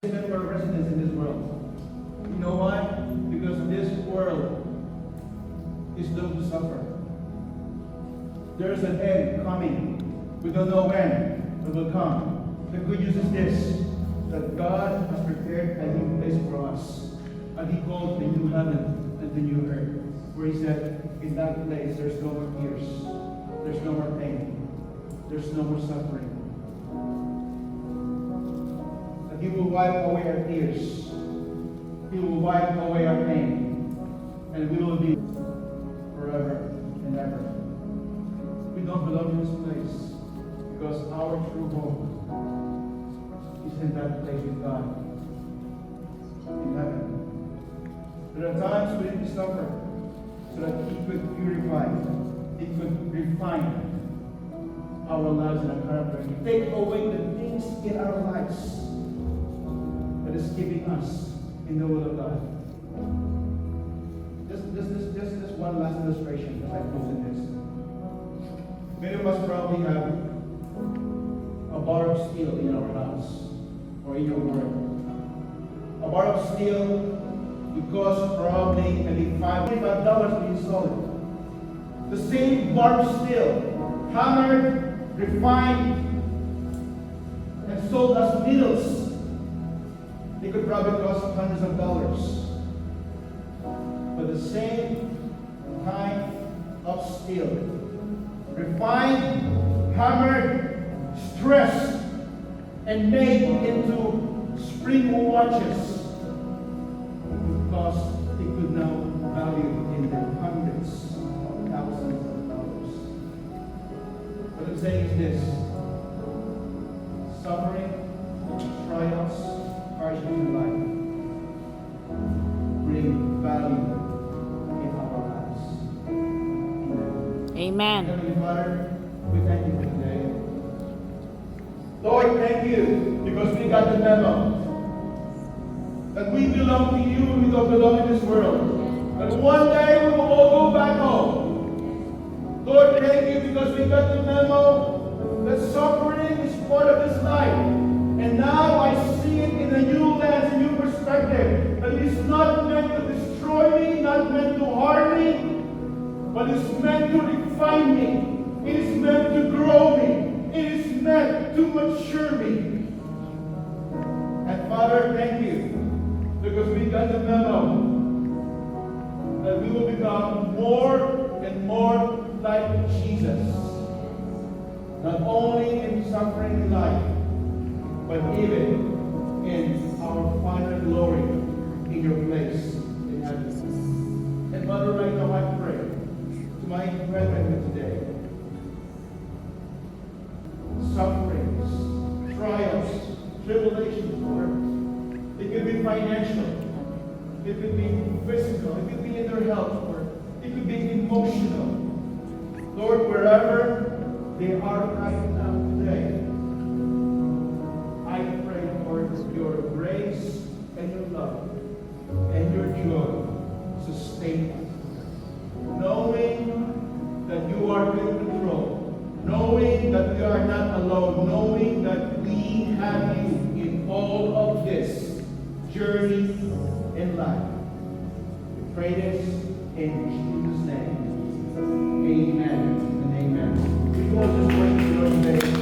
For residents in this world. You know why? Because this world is doomed to suffer. There is an end coming. We don't know when it will come. The good news is this, that God has prepared a new place for us. And He called the new heaven and the new earth. Where He said, in that place there's no more tears. There's no more pain. There's no more suffering. He will wipe away our tears. He will wipe away our pain. And we will be forever and ever. We don't belong in this place because our true home is in that place with God. In heaven. There are times we need to suffer so that He could purify, He could refine our lives and our character. He take away the things in our lives that is keeping us in the will of God. Just one last illustration as I close in this. Many of us probably have a bar of steel in our house or in your work. A bar of steel would cost probably maybe $5 to install it. The same bar of steel, hammered, refined, and sold as needles. They could probably cost hundreds of dollars. But the same kind of steel, refined, hammered, stressed, and made into spring watches, because it could now value in the hundreds of thousands of dollars. What I'm saying is this: suffering, trials, hardships in life bring value in our lives. Amen. Heavenly Father, we thank you for today. Lord, thank you because we got the memo that we belong to you and we don't belong in this world. And one day we will all go back home. Lord, thank you because we got the memo that suffering is part of this life. And now I see it in a new lens, a new perspective. That it is not meant to destroy me, not meant to harm me, but it's meant to refine me. It is meant to grow me. It is meant to mature me. And Father, thank you, because we got the memo that we will become more and more like Jesus. Not only in suffering in life, but even in our final glory in your place in heaven. And Father, right now I pray to my brethren today, sufferings, trials, tribulations, Lord. It could be financial, it could be physical, it could be in their health, Lord. It could be emotional. Lord, wherever they are right now today, I pray, Lord, your grace and your love and your joy sustain us. Knowing that you are in control, knowing that we are not alone, knowing that we have you in all of this journey in life. We pray this in Jesus' name. Amen and amen. We all just worship the Lord today.